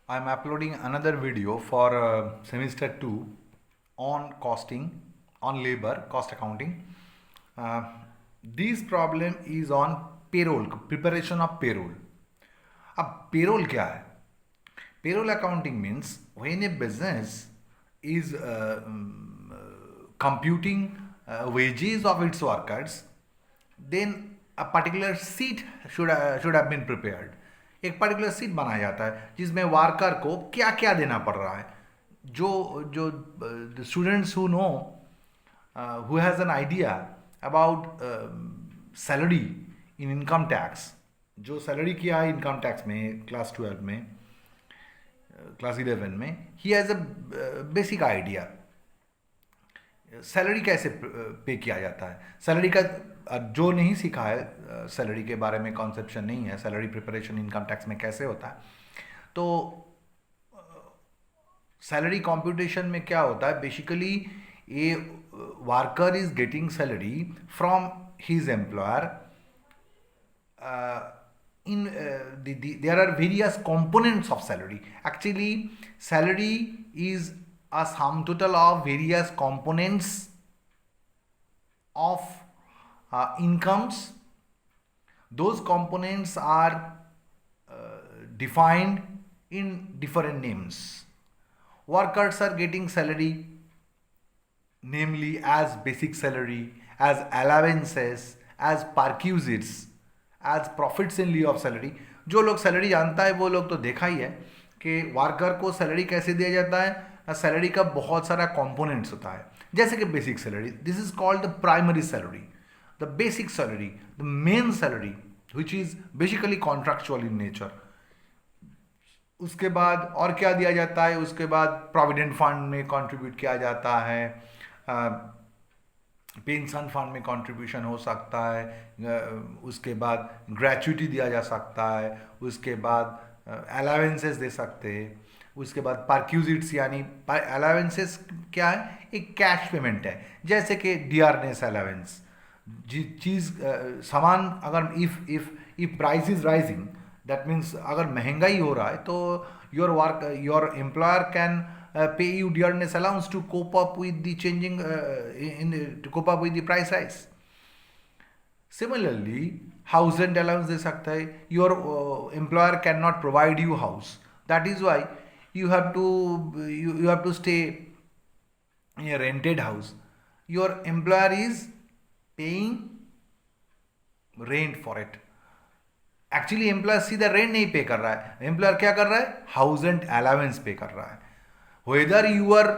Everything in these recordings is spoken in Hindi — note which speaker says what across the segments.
Speaker 1: I'm uploading another video for semester 2 on costing, on labor, cost accounting. Uh, this problem is on payroll, preparation of payroll. अब payroll क्या है? Payroll accounting means when a business is computing wages of its workers, then a particular sheet should have been prepared. एक पर्टिकुलर सीट बनाया जाता है जिसमें वर्कर को क्या क्या देना पड़ रहा है. जो जो students who know, who has an idea about salary in income tax, जो सैलरी किया है इनकम टैक्स में क्लास 12 में, क्लास 11 में, he has a basic idea salary कैसे पे किया जाता है. सैलरी का जो नहीं सीखा है, सैलरी के बारे में कॉन्सेप्शन नहीं है, सैलरी प्रिपरेशन इनकम टैक्स में कैसे होता है, तो सैलरी कंप्यूटेशन में क्या होता है, basically A worker is getting salary from his employer. There are various components of salary. Actually, salary is a sum total of various components of incomes. Those components are defined in different names. Workers are getting salary, namely as basic salary, as allowances, as perquisites, as profits in lieu of salary. जो लोग सैलरी जानता है वो लोग तो देखा ही है कि वर्कर को सैलरी कैसे दिया जाता है. सैलरी का बहुत सारा कंपोनेंट्स होता है, जैसे कि basic salary, this is called the primary salary, the basic salary, the main salary which is basically contractual in nature. उसके बाद और क्या दिया जाता है, उसके बाद प्रोविडेंट फंड में कंट्रीब्यूट किया जाता है, पेंशन फंड में कंट्रीब्यूशन हो सकता है, उसके बाद ग्रेच्युटी दिया जा सकता है, उसके बाद अलावेंसेस दे सकते हैं, उसके बाद परक्यूजिट्स, यानी अलावेंसेस क्या है, एक कैश पेमेंट है, जैसे कि डियरनेस अलावेंस. चीज़ सामान अगर if price is rising, that means अगर महंगाई हो रहा है तो your employer can pay you dearness allowance to cope up with the changing to cope up with the price rise. Similarly, house rent allowance दे सकता है. Your employer cannot provide you house. That is why you have to stay in a rented house. Your employer is paying rent for it. Actually employer सीधा रेंट नहीं पे कर रहा है, एम्प्लॉयर क्या कर रहा है, हाउस रेंट अलावेंस पे कर रहा है. Whether you are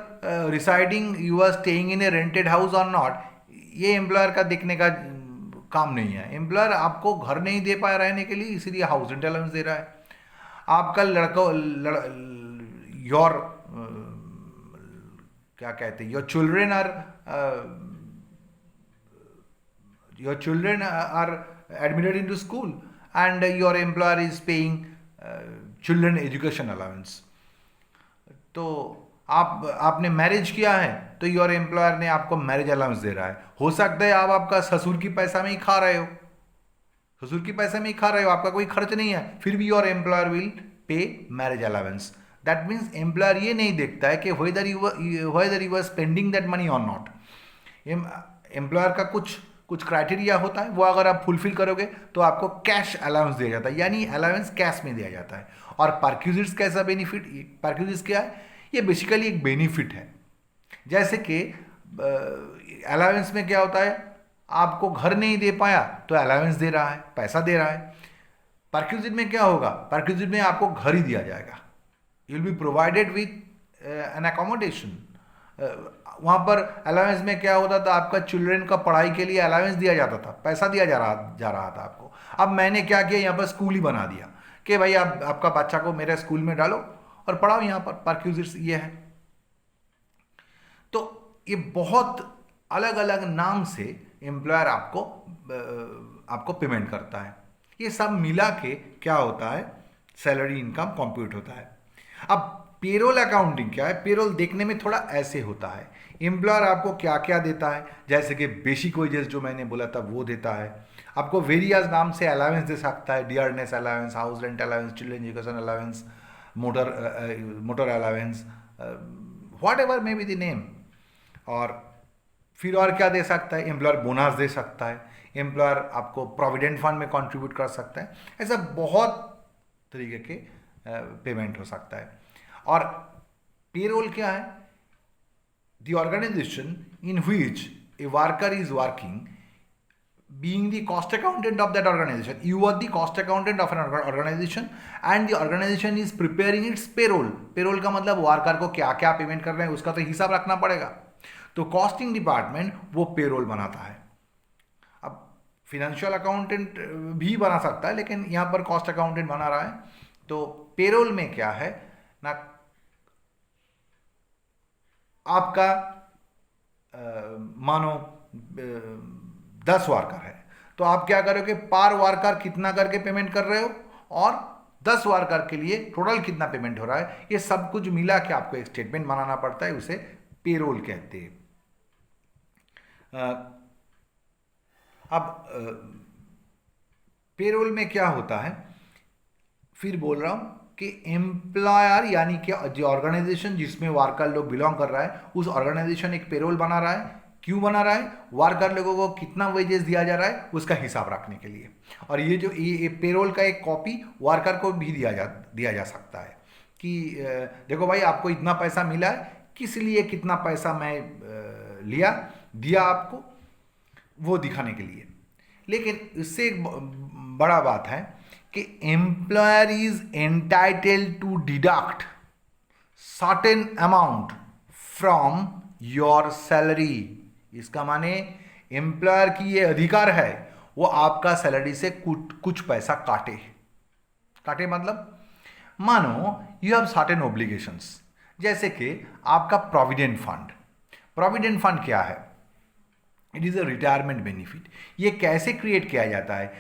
Speaker 1: residing, you are staying in a rented house or not, ये एम्प्लॉयर का देखने का काम नहीं है. एम्प्लॉयर आपको घर नहीं दे पाया रहने के लिए, इसीलिए हाउस रेंट अलाउंस दे रहा है. आपका योर क्या कहते हैं, your children are admitted in to school and your employer is paying children education allowance. तो आपने मैरिज किया है तो योर एम्प्लॉयर ने आपको मैरिज अलाउंस दे रहा है. हो सकता है आप आपका ससुर की पैसा में ही खा रहे हो, ससुर की पैसे में ही खा रहे हो, आपका कोई खर्च नहीं है, फिर भी your employer will pay marriage allowance. That means employer ये नहीं देखता है कि whether you are spending that money और नॉट. एम्प्लॉयर का कुछ क्राइटेरिया होता है, वो अगर आप फुलफिल करोगे तो आपको कैश अलाउंस दिया जाता है, यानी अलाउंस कैश में दिया जाता है. और परक्यूजिट्स कैसा बेनिफिट, परक्यूजिट्स क्या है, ये बेसिकली एक बेनिफिट है. जैसे कि अलाउंस में क्या होता है, आपको घर नहीं दे पाया तो अलाउंस दे रहा है, पैसा दे रहा है. परक्यूजिट में क्या होगा, परक्यूजिट में आपको घर ही दिया जाएगा, you will be provided with an accommodation. वहाँ पर अलाउंस में क्या होता था, आपका चिल्ड्रेन का पढ़ाई के लिए अलाउंस दिया जाता था, पैसा दिया जा रहा था आपको. अब मैंने क्या किया, यहाँ पर स्कूल ही बना दिया कि भाई आप आपका बच्चा को मेरे स्कूल में डालो और पढ़ाओ. यहाँ पर परक्यूजिट्स ये है. तो ये बहुत अलग अलग नाम से एम्प्लॉयर आपको पेमेंट करता है. ये सब मिला के क्या होता है, सैलरी इनकम कंप्यूट होता है. अब पेरोल अकाउंटिंग क्या है, पेरोल देखने में थोड़ा ऐसे होता है. एम्प्लॉयर आपको क्या क्या देता है, जैसे कि बेसिक वेजेस जो मैंने बोला था वो देता है, आपको वेरियस नाम से अलाउंस दे सकता है, dearness allowance, house rent allowance, children education allowance, motor allowance, what ever may be the name. और फिर और क्या दे सकता है, एम्प्लॉयर बोनस दे सकता है, एम्प्लॉयर आपको प्रोविडेंट फंड में कंट्रीब्यूट कर सकता है, ऐसा बहुत तरीके के पेमेंट हो सकता है। और पेरोल क्या है, the organisation in which a worker is working being the cost accountant of that organization. You are the cost accountant of an organization and the organization is preparing its payroll. Payroll का मतलब वर्कर को क्या क्या पेमेंट कर रहे हैं उसका तो हिसाब रखना पड़ेगा। तो कॉस्टिंग डिपार्टमेंट वो पेरोल बनाता है। अब फिनेंशियल अकाउंटेंट भी बना सकता है, लेकिन यहाँ पर कॉस्ट अकाउंटेंट बना रहा है। तो पेरोल में क्या है ना, आपका मानो 10 वर्कर है, तो आप क्या करोगे, पर वर्कर कितना करके पेमेंट कर रहे हो और 10 वर्कर के लिए टोटल कितना पेमेंट हो रहा है, ये सब कुछ मिला के आपको एक स्टेटमेंट बनाना पड़ता है, उसे पेरोल कहते हैं। अब पेरोल में क्या होता है, फिर बोल रहा हूं कि एम्प्लॉयर यानी कि जो ऑर्गेनाइजेशन जिसमें वर्कर लोग बिलोंग कर रहा है, उस ऑर्गेनाइजेशन एक पेरोल बना रहा है। क्यों बना रहा है, वर्कर लोगों को कितना वेजेस दिया जा रहा है उसका हिसाब रखने के लिए। और ये जो ये पेरोल का एक कॉपी वर्कर को भी दिया जा सकता है कि देखो भाई आपको इतना पैसा मिला है, किस लिए कितना पैसा मैं दिया आपको, वो दिखाने के लिए। लेकिन इससे एक बड़ा बात है कि employer is entitled to deduct certain amount from your salary. इसका माने एम्प्लॉयर की ये अधिकार है वो आपका सैलरी से कुछ पैसा काटे मतलब मानो यू हैव सर्टेन ऑब्लिगेशंस, जैसे कि आपका प्रोविडेंट फंड क्या है, it is a retirement benefit. ये कैसे क्रिएट किया जाता है,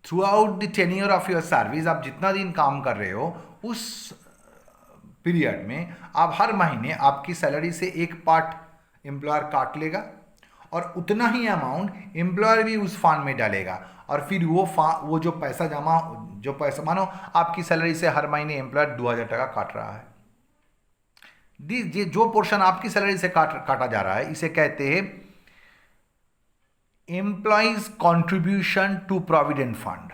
Speaker 1: through out the tenure of your service, आप जितना दिन काम कर रहे हो उस पीरियड में आप हर महीने आपकी सैलरी से एक पार्ट एम्प्लॉयर काट लेगा और उतना ही अमाउंट एम्प्लॉयर भी उस फंड में डालेगा। और फिर वो जो पैसा मानो आपकी सैलरी से हर महीने एम्प्लॉयर 2000 टका काट रहा है, ये जो पोर्शन आपकी सैलरी से काटा जा रहा है इसे कहते हैं employees contribution to provident fund.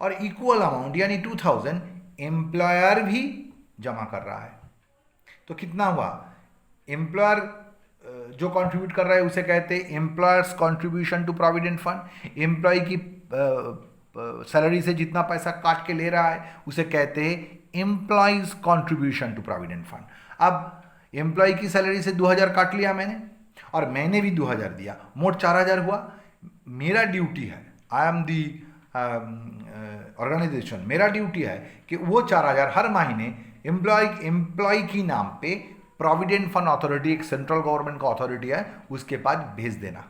Speaker 1: और इक्वल अमाउंट यानी 2000 एम्प्लॉयर भी जमा कर रहा है। तो कितना हुआ, एम्प्लॉयर जो कंट्रीब्यूट कर रहा है उसे कहते हैं employers contribution to provident fund. Employee की सैलरी से जितना पैसा काट के ले रहा है उसे कहते हैं employees contribution to provident fund. अब एम्प्लॉय की सैलरी से 2000 काट लिया मैंने और मैंने भी 2000 दिया, मोट 4000 हुआ। मेरा ड्यूटी है, आई एम दी ऑर्गेनाइजेशन, मेरा ड्यूटी है कि वो 4000 हर महीने एम्प्लॉय की नाम पे प्रोविडेंट फंड अथॉरिटी, एक सेंट्रल गवर्नमेंट का अथॉरिटी है, उसके पास भेज देना।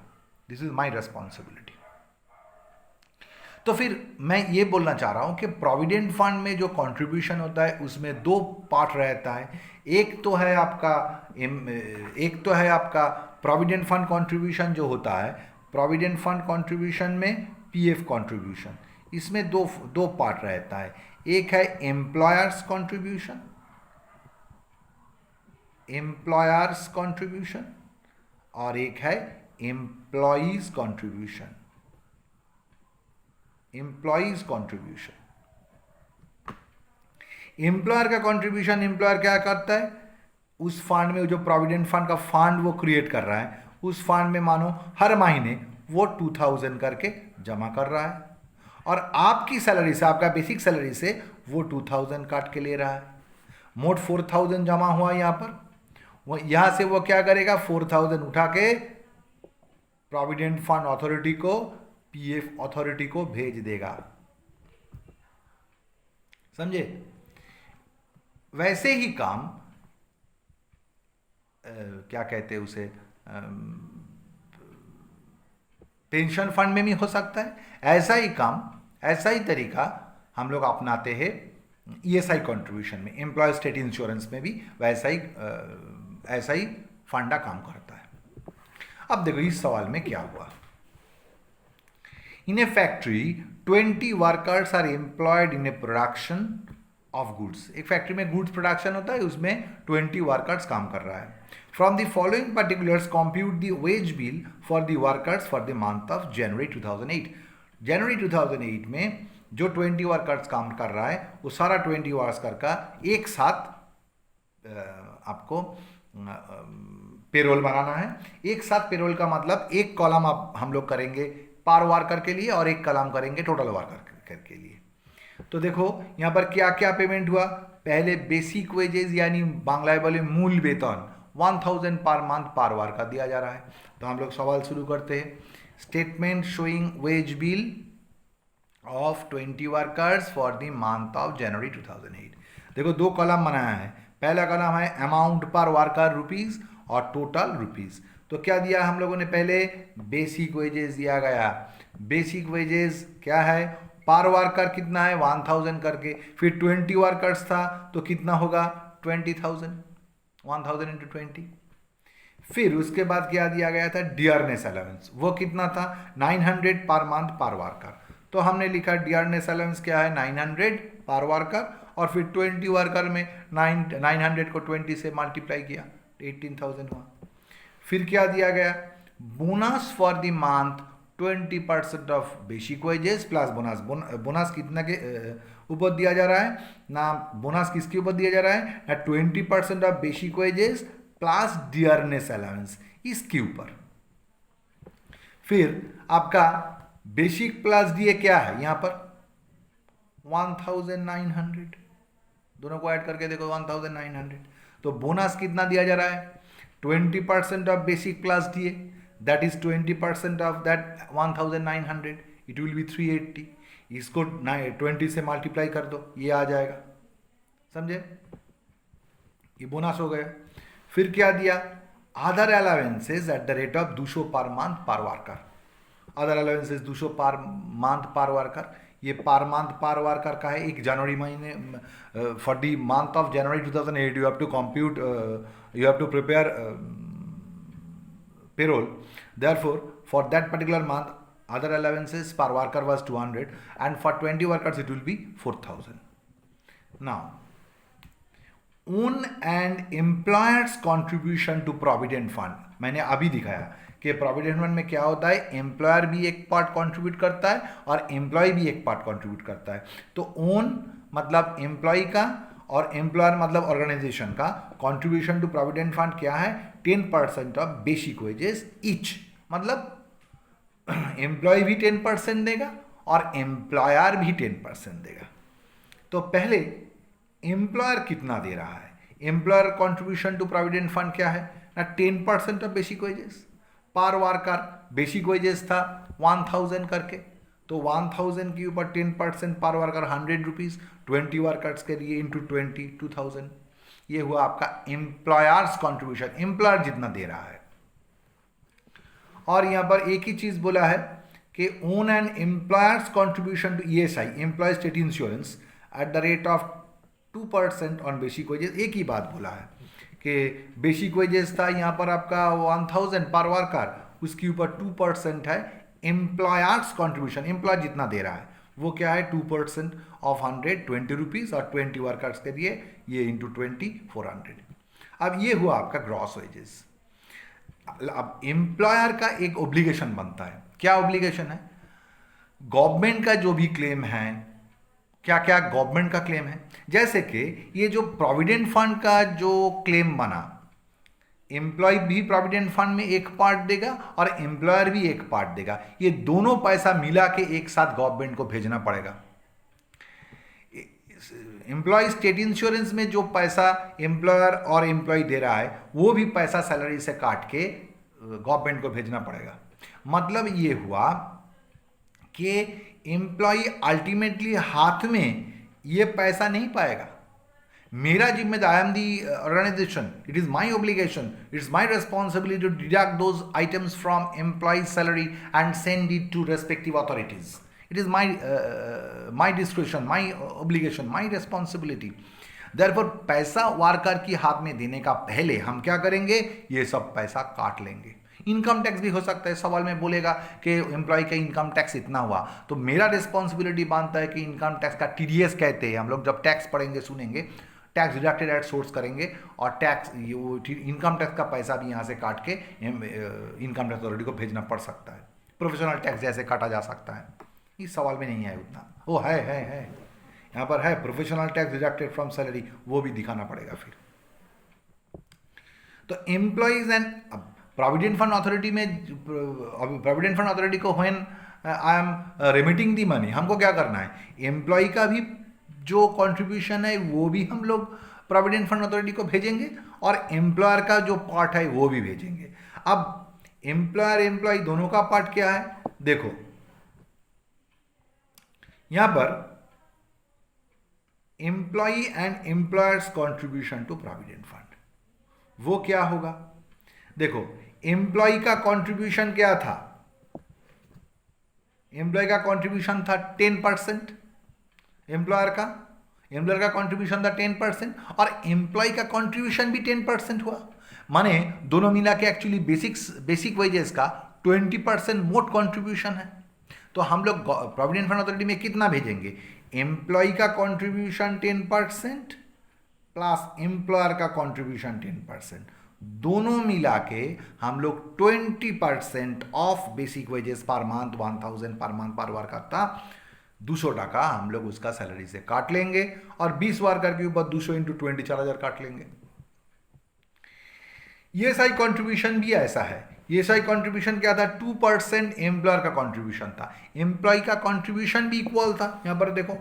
Speaker 1: This is my responsibility. तो फिर मैं ये बोलना चाह रहा हूं कि प्रोविडेंट फंड में जो कंट्रीब्यूशन होता है उसमें 2 पार्ट रहता है। एक तो है आपका प्रोविडेंट फंड कंट्रीब्यूशन जो होता है, प्रोविडेंट फंड कंट्रीब्यूशन में पीएफ कंट्रीब्यूशन, इसमें दो पार्ट रहता है। एक है एम्प्लॉयर्स कंट्रीब्यूशन और एक है एम्प्लॉयज कंट्रीब्यूशन। एम्प्लॉयर का कंट्रीब्यूशन, एम्प्लॉयर क्या करता है, उस फंड में जो प्रोविडेंट फंड का फंड वो क्रिएट कर रहा है, उस फंड में मानो हर महीने वो 2000 करके जमा कर रहा है और आपकी सैलरी से, आपका बेसिक सैलरी से वो 2000 काट के ले रहा है। मोट 4000 जमा हुआ यहाँ पर। वो यहाँ से वो क्या करेगा, 4000 उठा के प्रोविडेंट फंड अथॉरिटी को, पीएफ अथॉरिटी को भेज देगा। समझे? वैसे ही काम क्या कहते हैं उसे, पेंशन फंड में भी हो सकता है। ऐसा ही काम, ऐसा ही तरीका हम लोग अपनाते हैं ईएसआई कंट्रीब्यूशन में, एम्प्लॉय स्टेट इंश्योरेंस में भी ऐसा ही फंडा काम करता है। अब देखो इस सवाल में क्या हुआ। In a factory 20 workers are employed in a production of goods. एक फैक्ट्री में गुड्स प्रोडक्शन होता है, उसमें 20 वर्कर्स काम कर रहा है। From the following particulars compute the wage bill for the workers for the month of January 2008। जनवरी 2008 में जो 20 वर्कर्स काम कर रहा है वो सारा 20 वर्कर्स का एक साथ आपको पेरोल बनाना है। एक साथ पेरोल का मतलब एक कॉलम आप हम लोग करेंगे पर वर्कर के लिए और एक कॉलम करेंगे टोटल वर्कर के लिए। तो देखो यहाँ पर क्या क्या पेमेंट हुआ। पहले बेसिक वेजेस यानी बांग्लाয় बोले मूल वेतन 1000 पर मंथ पर वर्कर दिया जा रहा है। तो हम लोग सवाल शुरू करते हैं। Statement showing wage bill of 20 workers for the month of January 2008। देखो दो कॉलम बनाया है। पहला कॉलम है अमाउंट पर वर्कर रुपीज़ और टोटल रुपीज़। तो क्या दिया हम लोगों ने, पहले बेसिक वेजेस दिया गया। बेसिक वेजेस क्या है, पर वर्कर कितना है 1000 करके, फिर 20 वर्कर्स था तो कितना होगा 20,000, 1000 इंटू 20। फिर उसके बाद क्या दिया गया था, डियरनेस अलाउंस, वो कितना था 900 पर मंथ पर वर्कर। तो हमने लिखा डियरनेस अलाउंस क्या है 900 पर वर्कर, और फिर 20 वर्कर में 900 को 20 से मल्टीप्लाई किया 18,000 हुआ। फिर क्या दिया गया, bonus for the month 20% of basic wages plus bonus. Bonus कितना के ऊपर दिया जा रहा है ना, बोनस किसके ऊपर दिया जा रहा है ना, 20% of basic wages plus dearness allowance इसके ऊपर। फिर आपका बेसिक प्लस डीए क्या है यहाँ पर 1900, दोनों को ऐड करके देखो 1900। तो बोनस कितना दिया जा रहा है 20% of basic plus DA, that is 20% of that 1900, it will be 380। इसको 20 से मल्टीप्लाई कर दो, ये आ जाएगा, समझे, ये बोनस हो गया। फिर क्या दिया, other allowances eight the rate of 200 per month पर worker. Other allowances 200 per month पर वर्कर, ये पर मंथ पर वर्कर का है। एक जनवरी महीने for the month of January 2008 you have to compute, you have to prepare payroll. Therefore, for that particular month, other allowances per worker was 200, and for 20 workers it will be 4,000. Now, own and employer's contribution to provident fund, मैंने अभी दिखाया कि प्रोविडेंट फंड में क्या होता है, एम्प्लॉयर भी एक पार्ट कंट्रीब्यूट करता है और एम्प्लॉय भी एक पार्ट कंट्रीब्यूट करता है। तो ओन मतलब एम्प्लॉय का और एम्प्लॉयर मतलब ऑर्गेनाइजेशन का कंट्रीब्यूशन टू प्रोविडेंट फंड क्या है 10% ऑफ बेसिक वेजेस ईच। मतलब एम्प्लॉय भी 10% देगा और एम्प्लॉयर भी 10% देगा। तो पहले एम्प्लॉयर कितना दे रहा है, employer contribution to provident fund क्या है ना 10% ऑफ बेसिक वेजेस पर वर्कर। बेसिक वेजेस था 1000 करके, तो 1000 के ऊपर 10% पर वर्कर 100 रुपीज़, 20 वर्कर्स के लिए इंटू 20 2000। ये हुआ आपका एम्प्लॉयर्स कंट्रीब्यूशन, एम्प्लॉयर जितना दे रहा है। और यहाँ पर एक ही चीज़ बोला है कि own and employers contribution to ESI, employee state insurance, at the rate of 2% on basic wages. एक ही बात बोला है कि बेसिक वेजेस था यहाँ पर आपका 1000 पर वर्कर, उसके ऊपर 2% है एम्प्लॉयर्स कंट्रीब्यूशन, एम्प्लॉय जितना दे रहा है वो क्या है 2% ऑफ 100 20 रुपीज़, और 20 वर्कर्स के लिए ये इंटू 20 400। अब ये हुआ आपका ग्रॉस वेजेस। अब एम्प्लॉयर का एक ओब्लिगेशन बनता है। क्या ओब्लिगेशन है, गवर्नमेंट का जो भी क्लेम है, क्या क्या गवर्नमेंट का क्लेम है, जैसे कि ये जो प्रोविडेंट फंड का जो क्लेम बना, एम्प्लॉय भी प्रोविडेंट फंड में एक पार्ट देगा और एम्प्लॉयर भी एक पार्ट देगा। ये दोनों पैसा मिला के एक साथ गवर्नमेंट को भेजना पड़ेगा। एम्प्लॉय स्टेट इंश्योरेंस में जो पैसा एम्प्लॉयर और एम्प्लॉय दे रहा है वो भी पैसा सैलरी से काट के गवर्नमेंट को भेजना पड़ेगा। मतलब ये हुआ कि एम्प्लॉय अल्टीमेटली हाथ में ये पैसा नहीं पाएगा। मेरा जिम्मेदार, I am the organisation, it is my obligation, it's my responsibility to deduct those items from employee salary and send it to respective authorities. It is my description, my obligation, my responsibility. Therefore पैसा वर्कर की हाथ में देने का पहले हम क्या करेंगे, ये सब पैसा काट लेंगे। इनकम टैक्स भी हो सकता है, सवाल में बोलेगा कि एम्प्लॉय का इनकम टैक्स इतना हुआ, तो मेरा रिस्पॉन्सिबिलिटी बनता है कि इनकम टैक्स का टीडीएस कहते हैं हम लोग, जब टैक्स पढ़ेंगे सुनेंगे, टैक्स डिडक्टेड एट सोर्स करेंगे और टैक्स इनकम टैक्स का पैसा भी यहाँ से काट के इनकम टैक्स अथॉरिटी को भेजना पड़ सकता है, प्रोफेशनल टैक्स जैसे काटा जा सकता है। इस सवाल में नहीं है उतना, वो है यहाँ पर है professional tax deducted from salary, वो भी दिखाना पड़ेगा फिर। तो employees and provident fund authority में, प्रोविडेंट फंड अथॉरिटी को when I am remitting the money, हमको क्या करना है, एम्प्लॉय का भी जो कंट्रीब्यूशन है वो भी हम लोग प्रोविडेंट फंड अथॉरिटी को भेजेंगे और एम्प्लॉयर का जो पार्ट है वो भी भेजेंगे। अब एम्प्लॉयर एम्प्लॉय दोनों का पार्ट क्या है, देखो यहां पर employee and employers contribution to provident fund, वो क्या होगा, देखो एम्प्लॉय का कंट्रीब्यूशन क्या था, एम्प्लॉय का कंट्रीब्यूशन था 10%, एम्प्लॉयर का कंट्रीब्यूशन था 10% और एम्प्लॉय का कंट्रीब्यूशन भी 10% हुआ, माने दोनों मिला के एक्चुअली बेसिक वेजेस का 20% मोट कंट्रीब्यूशन है। तो हम लोग प्रोविडेंट फंड अथॉरिटी में कितना भेजेंगे, एम्प्लॉय का कंट्रीब्यूशन 10% प्लस एम्प्लॉयर का कंट्रीब्यूशन 10%, दोनों मिला के हम लोग 20% of basic wages per month 1000 per month पर वर्कर था 200 टाका हम लोग उसका सैलरी से काट लेंगे और 20 वर्कर के ऊपर 200 इंटू 20 4000 काट लेंगे। ईएसआई कंट्रीब्यूशन भी ऐसा है, ईएसआई कंट्रीब्यूशन क्या था, 2% एम्प्लॉयर का कंट्रीब्यूशन था, एम्प्लॉय का कंट्रीब्यूशन भी इक्वल था। यहां पर देखो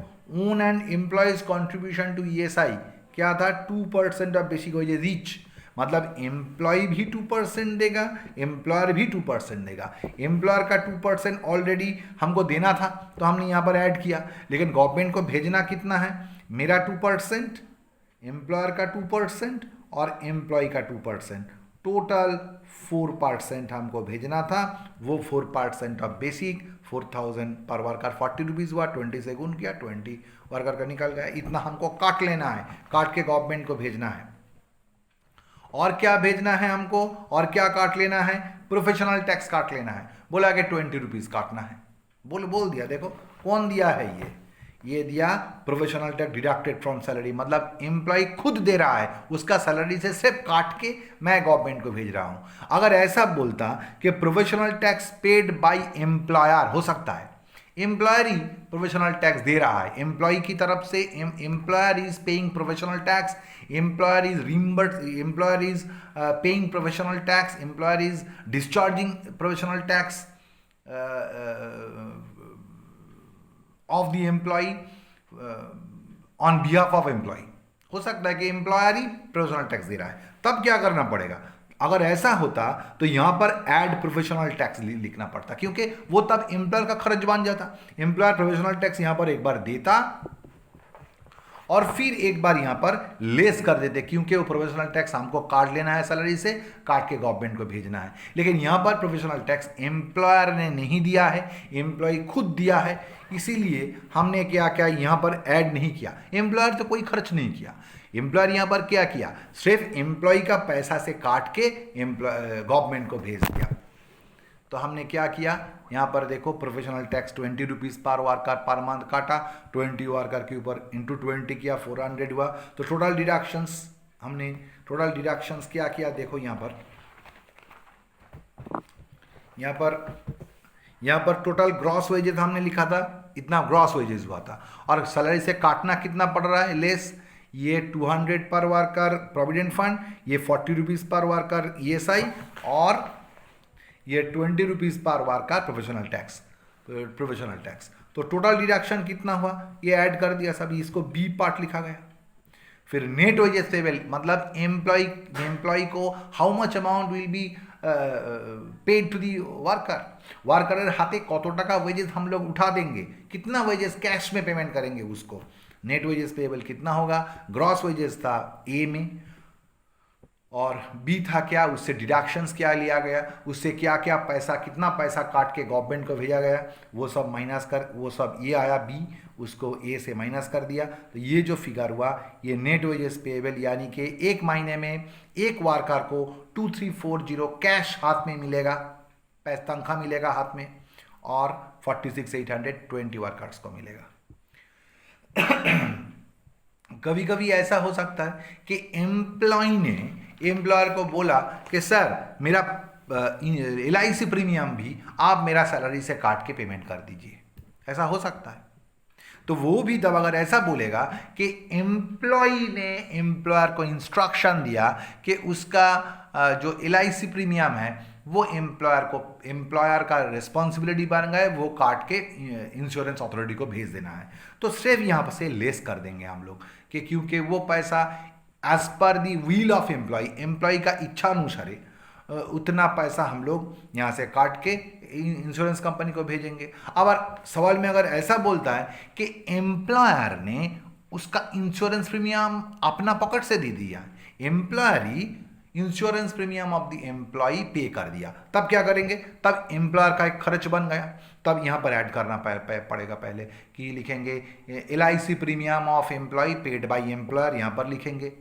Speaker 1: own and employees contribution to ESI क्या था, 2% ऑफ बेसिक वेजेस ईच, मतलब एम्प्लॉय भी 2% देगा, एम्प्लॉयर भी 2% देगा। एम्प्लॉयर का 2% ऑलरेडी हमको देना था तो हमने यहाँ पर ऐड किया, लेकिन गवर्नमेंट को भेजना कितना है, मेरा 2%, एम्प्लॉयर का 2% और एम्प्लॉय का 2%, टोटल 4% हमको भेजना था। वो 4% ऑफ बेसिक 4000 पर वर्कर 40 रुपीज़ हुआ, 20 से गुण किया, 20 वर्कर का निकल गया, इतना हमको काट लेना है, काट के गवर्नमेंट को भेजना है। और क्या भेजना है हमको, और क्या काट लेना है, प्रोफेशनल टैक्स काट लेना है, बोला कि 20 रुपीज़ काटना है, बोल दिया। देखो कौन दिया है, ये दिया professional tax deducted from salary, मतलब एम्प्लॉय खुद दे रहा है, उसका सैलरी से सिर्फ काट के मैं गवर्नमेंट को भेज रहा हूं। अगर ऐसा बोलता कि professional tax paid by employer, हो सकता है एम्प्लॉयर ही प्रोफेशनल टैक्स दे रहा है, एम्प्लॉय की तरफ से employer is paying professional tax, employer is reimburse, employer is paying professional tax, employer is discharging professional tax of the employee on behalf of employee. हो सकता है कि एम्प्लॉयर ही प्रोफेशनल टैक्स दे रहा है, तब क्या करना पड़ेगा, अगर ऐसा होता तो यहां पर ऐड प्रोफेशनल टैक्स लिखना पड़ता, क्योंकि वो तब एम्प्लॉयर का खर्च बन जाता। एम्प्लॉयर प्रोफेशनल टैक्स यहां पर एक बार देता और फिर एक बार यहां पर लेस कर देते, क्योंकि वो प्रोफेशनल टैक्स हमको काट लेना है सैलरी से, काट के गवर्नमेंट को भेजना है। लेकिन यहां पर प्रोफेशनल टैक्स एम्प्लॉयर ने नहीं दिया है, एम्प्लॉय खुद दिया है, इसीलिए हमने क्या क्या यहां पर ऐड नहीं किया। एम्प्लॉयर तो कोई खर्च नहीं किया, एम्प्लॉयर यहां पर क्या किया, सिर्फ एम्प्लॉय का पैसा से काट के गवर्नमेंट को भेज दिया। तो हमने क्या किया, यहाँ पर देखो प्रोफेशनल टैक्स 20 रुपीज़ पर वर्कर पर मंथ काटा, 20 वर्कर के ऊपर इंटू 20 किया, 400 हुआ। तो टोटल डिडक्शंस, हमने टोटल डिडक्शंस क्या किया, देखो यहाँ पर टोटल ग्रॉस वेजेस हमने लिखा था, इतना ग्रॉस वेजेस हुआ था, और सैलरी से काटना कितना पड़ रहा है लेस, ये 200 पर वर्कर प्रोविडेंट फंड, ये 40 रुपीज़ पर वर्कर ईएसआई, और ये 20 रुपीज़ पर वर्कर प्रोफेशनल टैक्स। तो टोटल डिडक्शन कितना हुआ, ये ऐड कर दिया सभी, इसको बी पार्ट लिखा गया। फिर नेट वेजेस पेबल, मतलब एम्प्लॉय को how much amount will be paid to the worker हाथे कत टाका वेजेस हम लोग उठा देंगे, कितना वेजेस कैश में पेमेंट करेंगे उसको, नेट वेजेस पेबल कितना होगा। ग्रॉस वेजेस था ए में, और बी था क्या, उससे डिडक्शंस क्या लिया गया, उससे क्या क्या पैसा, कितना पैसा काट के गवर्नमेंट को भेजा गया, वो सब माइनस कर, वो सब ये आया बी, उसको ए से माइनस कर दिया। तो ये जो फिगर हुआ ये नेट वेजेस पेएबल, यानी कि एक महीने में एक वर्कर को 2340 कैश हाथ में मिलेगा, पैसा तनख्वाह मिलेगा हाथ में, और 46,820 वर्कर्स को मिलेगा। कभी कभी ऐसा हो सकता है कि एम्प्लॉय ने एम्प्लॉयर को बोला कि सर मेरा LIC प्रीमियम भी आप मेरा सैलरी से काट के पेमेंट कर दीजिए, ऐसा हो सकता है। तो वो भी तब अगर ऐसा बोलेगा कि एम्प्लॉय ने एम्प्लॉयर को इंस्ट्रक्शन दिया कि उसका जो LIC प्रीमियम है वो एम्प्लॉयर का रिस्पॉन्सिबिलिटी बन गए, वो काट के इंश्योरेंस अथॉरिटी को भेज देना है, तो सिर्फ यहाँ पर से लेस कर देंगे हम लोग कि क्योंकि वो पैसा as per the wheel of employ का इच्छा अनुसार उतना पैसा हम लोग यहाँ से काट के इंश्योरेंस कंपनी को भेजेंगे। अब सवाल में अगर ऐसा बोलता है कि एम्प्लॉयर ने उसका इंश्योरेंस प्रीमियम अपना पॉकेट से दे दिया, एम्प्लॉयर ही insurance premium of the employee pay कर दिया, तब क्या करेंगे, तब एम्प्लॉयर का एक खर्च बन गया, तब यहाँ पर ऐड करना पड़ेगा पहले कि लिखेंगे LIC premium of employee paid by employer, यहाँ पर लिखेंगे,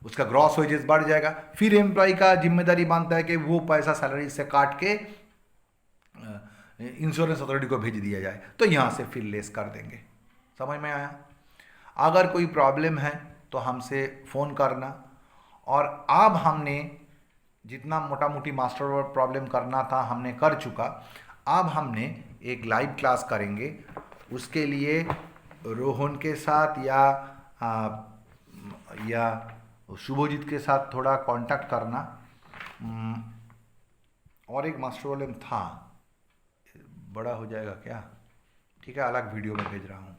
Speaker 1: उसका ग्रॉस वेजेस बढ़ जाएगा। फिर एम्प्लॉय का जिम्मेदारी बनता है कि वो पैसा सैलरी से काट के इंश्योरेंस अथॉरिटी को भेज दिया जाए, तो यहाँ से फिर लेस कर देंगे। समझ में आया? अगर कोई प्रॉब्लम है तो हमसे फ़ोन करना। और अब हमने जितना मोटा मोटी मास्टर वर्ड प्रॉब्लम करना था हमने कर चुका, अब हमने एक लाइव क्लास करेंगे, उसके लिए रोहन के साथ या शुभजीत के साथ थोड़ा कांटेक्ट करना। और एक मास्टर प्रॉब्लम था, बड़ा हो जाएगा क्या? ठीक है, अलग वीडियो में भेज रहा हूँ।